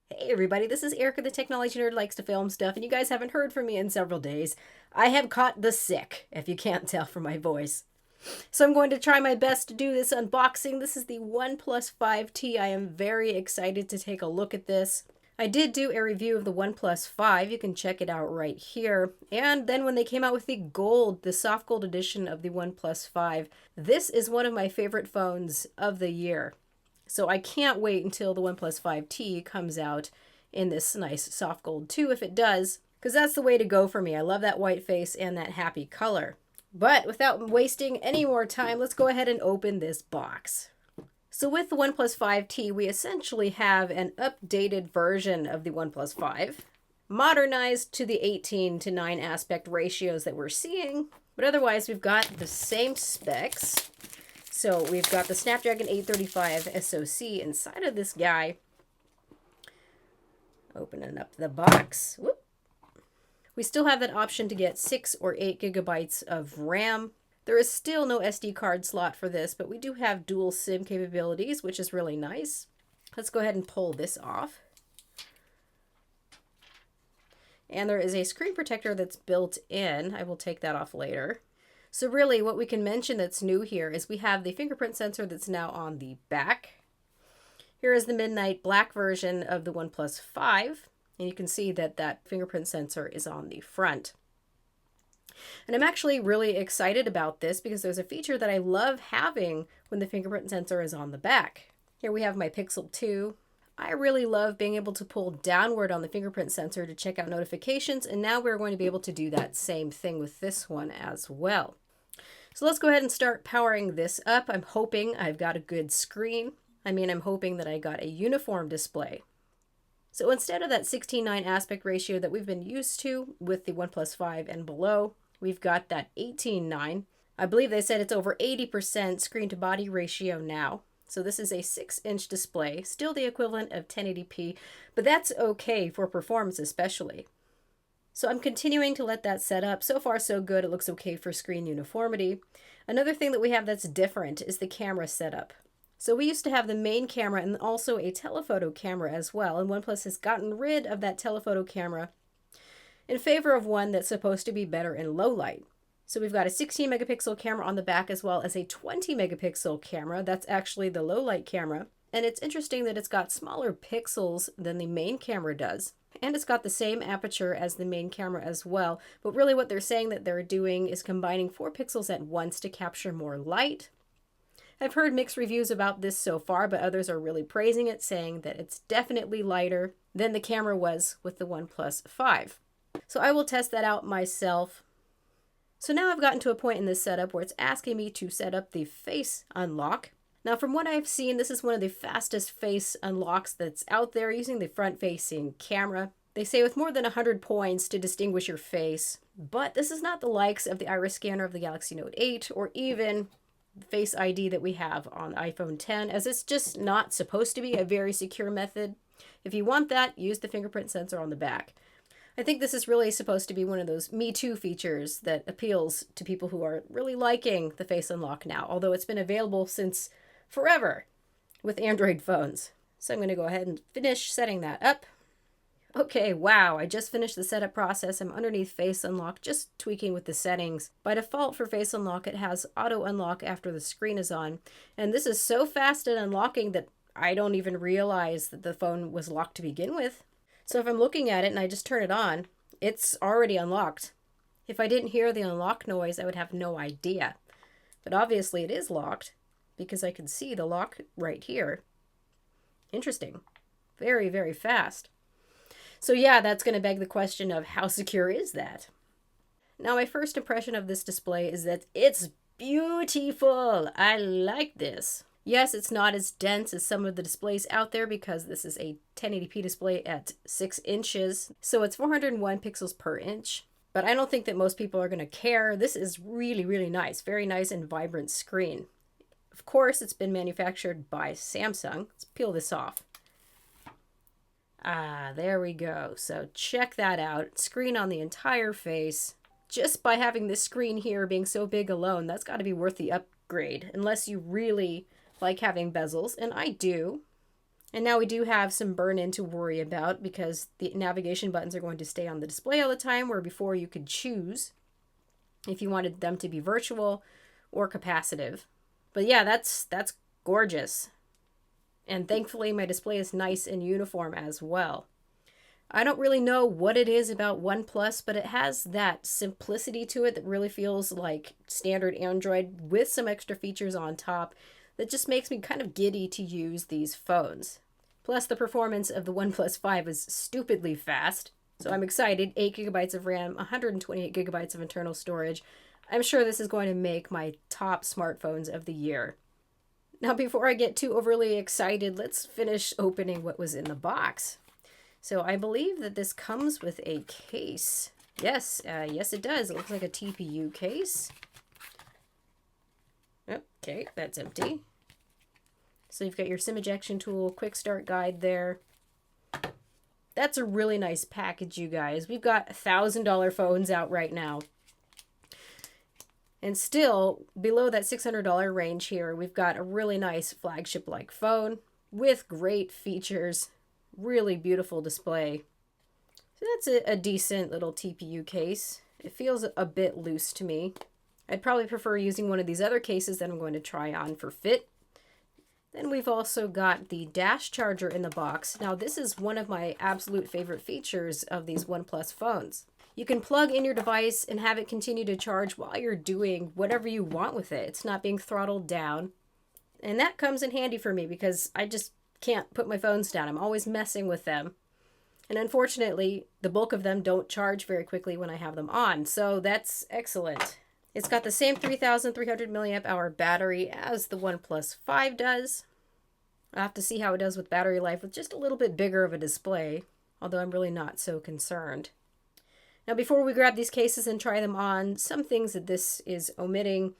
Hey everybody, this is Erica, the technology nerd likes to film stuff, and you guys haven't heard from me in several days. I have caught the sick, if you can't tell from my voice. So I'm going to try my best to do this unboxing. This is the OnePlus 5T. I am very excited to take a look at this. I did do a review of the OnePlus 5. You can check it out right here. And then when they came out with the soft gold edition of the OnePlus 5, this is one of my favorite phones of the year. So I can't wait until the OnePlus 5T comes out in this nice soft gold too, if it does, because that's the way to go for me. I love that white face and that happy color. But without wasting any more time, let's go ahead and open this box. So with the OnePlus 5T, we essentially have an updated version of the OnePlus 5, modernized to the 18:9 aspect ratios that we're seeing, but otherwise we've got the same specs. So we've got the Snapdragon 835 SoC inside of this guy. Opening up the box. Whoop. We still have that option to get 6 or 8 gigabytes of RAM. There is still no SD card slot for this, but we do have dual SIM capabilities, which is really nice. Let's go ahead and pull this off. And there is a screen protector that's built in. I will take that off later. So really what we can mention that's new here is we have the fingerprint sensor that's now on the back. Here is the midnight black version of the OnePlus 5, and you can see that that fingerprint sensor is on the front. And I'm actually really excited about this because there's a feature that I love having when the fingerprint sensor is on the back. Here we have my Pixel 2. I really love being able to pull downward on the fingerprint sensor to check out notifications, and now we're going to be able to do that same thing with this one as well. So let's go ahead and start powering this up. I'm hoping I've got a good screen. I'm hoping that I got a uniform display. So instead of that 16:9 aspect ratio that we've been used to with the OnePlus 5 and below, we've got that 18:9. I believe they said it's over 80% screen to body ratio now. So this is a 6-inch display, still the equivalent of 1080p, but that's okay for performance especially. So I'm continuing to let that set up. So far so good, it looks okay for screen uniformity. Another thing that we have that's different is the camera setup. So we used to have the main camera and also a telephoto camera as well, and OnePlus has gotten rid of that telephoto camera in favor of one that's supposed to be better in low light. So we've got a 16 megapixel camera on the back as well as a 20 megapixel camera. That's actually the low light camera. And it's interesting that it's got smaller pixels than the main camera does. And it's got the same aperture as the main camera as well. But really what they're saying that they're doing is combining 4 pixels at once to capture more light. I've heard mixed reviews about this so far, but others are really praising it, saying that it's definitely lighter than the camera was with the OnePlus 5. So I will test that out myself. So now I've gotten to a point in this setup where it's asking me to set up the face unlock. Now, from what I've seen, this is one of the fastest face unlocks that's out there using the front-facing camera. They say with more than 100 points to distinguish your face, but this is not the likes of the iris scanner of the Galaxy Note 8 or even Face ID that we have on iPhone 10, as it's just not supposed to be a very secure method. If you want that, use the fingerprint sensor on the back. I think this is really supposed to be one of those Me Too features that appeals to people who are really liking the face unlock now, although it's been available since forever with Android phones. So I'm going to go ahead and finish setting that up. Okay, wow, I just finished the setup process. I'm underneath Face Unlock, just tweaking with the settings. By default for Face Unlock, it has auto unlock after the screen is on. And this is so fast at unlocking that I don't even realize that the phone was locked to begin with. So if I'm looking at it and I just turn it on, it's already unlocked. If I didn't hear the unlock noise, I would have no idea. But obviously it is locked because I can see the lock right here. Interesting. Very, very fast. So yeah, that's going to beg the question of how secure is that? Now my first impression of this display is that it's beautiful. I like this. Yes, it's not as dense as some of the displays out there because this is a 1080p display at 6 inches. So it's 401 pixels per inch. But I don't think that most people are going to care. This is really, really nice. Very nice and vibrant screen. Of course, it's been manufactured by Samsung. Let's peel this off. Ah, there we go. So check that out. Screen on the entire face. Just by having this screen here being so big alone, that's got to be worth the upgrade. Unless you really like having bezels, and I do. And now we do have some burn-in to worry about because the navigation buttons are going to stay on the display all the time, where before you could choose if you wanted them to be virtual or capacitive. But yeah, that's gorgeous. And thankfully my display is nice and uniform as well. I don't really know what it is about OnePlus, but it has that simplicity to it that really feels like standard Android with some extra features on top that just makes me kind of giddy to use these phones. Plus, the performance of the OnePlus 5 is stupidly fast, so I'm excited. 8 gigabytes of RAM, 128 gigabytes of internal storage. I'm sure this is going to make my top smartphones of the year. Now, before I get too overly excited, let's finish opening what was in the box. So I believe that this comes with a case. Yes, yes it does. It looks like a TPU case. Okay, that's empty. So you've got your SIM ejection tool, quick start guide there. That's a really nice package, you guys. We've got $1,000 phones out right now. And still, below that $600 range here, we've got a really nice flagship-like phone with great features. Really beautiful display. So that's a decent little TPU case. It feels a bit loose to me. I'd probably prefer using one of these other cases that I'm going to try on for fit. Then we've also got the dash charger in the box. Now this is one of my absolute favorite features of these OnePlus phones. You can plug in your device and have it continue to charge while you're doing whatever you want with it. It's not being throttled down. And that comes in handy for me because I just can't put my phones down. I'm always messing with them. And unfortunately, the bulk of them don't charge very quickly when I have them on. So that's excellent. It's got the same 3,300 milliamp hour battery as the OnePlus 5 does. I'll have to see how it does with battery life with just a little bit bigger of a display, although I'm really not so concerned. Now, before we grab these cases and try them on, some things that this is omitting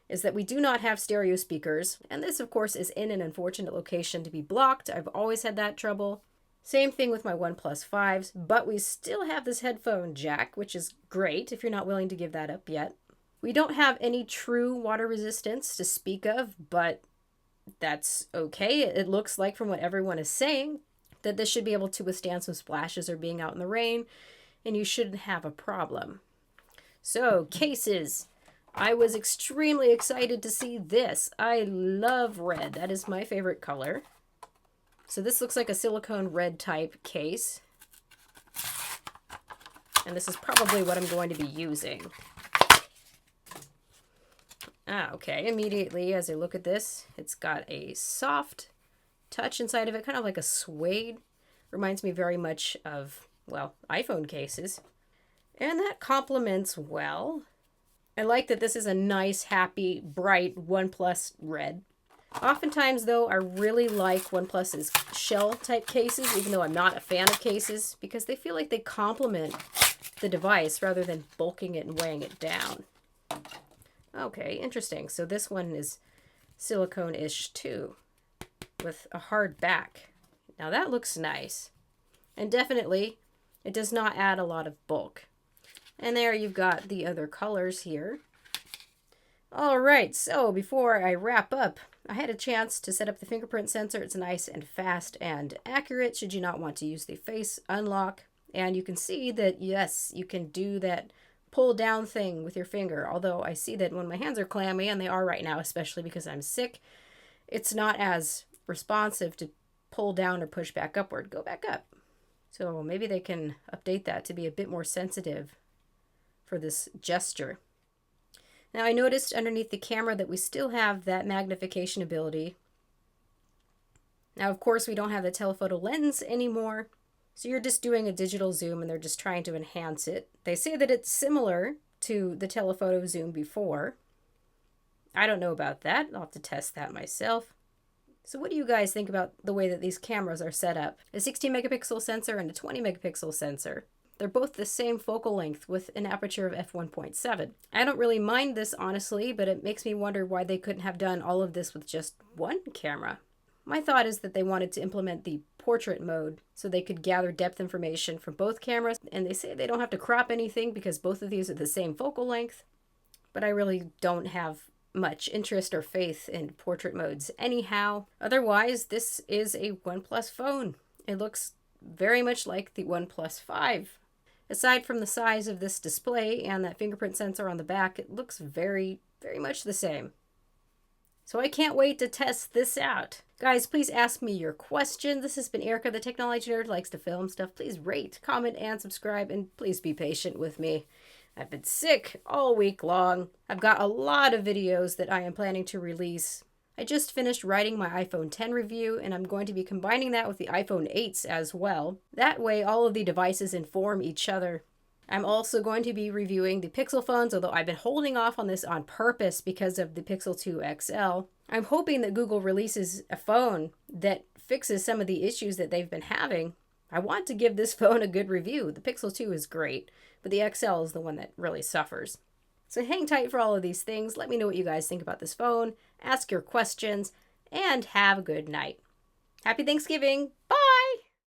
is that we do not have stereo speakers, and this, of course, is in an unfortunate location to be blocked. I've always had that trouble. Same thing with my OnePlus 5s, but we still have this headphone jack, which is great if you're not willing to give that up yet. We don't have any true water resistance to speak of, but that's okay. It looks like, from what everyone is saying, that this should be able to withstand some splashes or being out in the rain, and you shouldn't have a problem. So, cases. I was extremely excited to see this. I love red. That is my favorite color. So this looks like a silicone red type case. And this is probably what I'm going to be using. Okay. Immediately as I look at this, it's got a soft touch inside of it, kind of like a suede. Reminds me very much of, well, iPhone cases. And that complements well. I like that this is a nice, happy, bright OnePlus red. Oftentimes, though, I really like OnePlus's shell-type cases, even though I'm not a fan of cases, because they feel like they complement the device rather than bulking it and weighing it down. Okay, interesting. So this one is silicone-ish, too, with a hard back. Now, that looks nice. And definitely, it does not add a lot of bulk. And there you've got the other colors here. All right, so before I wrap up, I had a chance to set up the fingerprint sensor. It's nice and fast and accurate should you not want to use the face unlock. And you can see that, yes, you can do that pull down thing with your finger. Although I see that when my hands are clammy, and they are right now, especially because I'm sick, it's not as responsive to pull down or push back upward. Go back up. So maybe they can update that to be a bit more sensitive for this gesture. Now I noticed underneath the camera that we still have that magnification ability. Now of course we don't have the telephoto lens anymore, so you're just doing a digital zoom and they're just trying to enhance it. They say that it's similar to the telephoto zoom before. I don't know about that. I'll have to test that myself. So what do you guys think about the way that these cameras are set up? A 16 megapixel sensor and a 20 megapixel sensor. They're both the same focal length with an aperture of f1.7. I don't really mind this, honestly, but it makes me wonder why they couldn't have done all of this with just one camera. My thought is that they wanted to implement the portrait mode so they could gather depth information from both cameras, and they say they don't have to crop anything because both of these are the same focal length, but I really don't have much interest or faith in portrait modes anyhow. Otherwise, this is a OnePlus phone. It looks very much like the OnePlus 5. Aside from the size of this display and that fingerprint sensor on the back, it looks very, very much the same. So I can't wait to test this out. Guys, please ask me your questions. This has been Erica, the technology nerd who likes to film stuff. Please rate, comment, and subscribe, and please be patient with me. I've been sick all week long. I've got a lot of videos that I am planning to release. I just finished writing my iPhone 10 review, and I'm going to be combining that with the iPhone 8s as well. That way, all of the devices inform each other. I'm also going to be reviewing the Pixel phones, although I've been holding off on this on purpose because of the Pixel 2 XL. I'm hoping that Google releases a phone that fixes some of the issues that they've been having. I want to give this phone a good review. The Pixel 2 is great, but the XL is the one that really suffers. So hang tight for all of these things. Let me know what you guys think about this phone. Ask your questions, and have a good night. Happy Thanksgiving!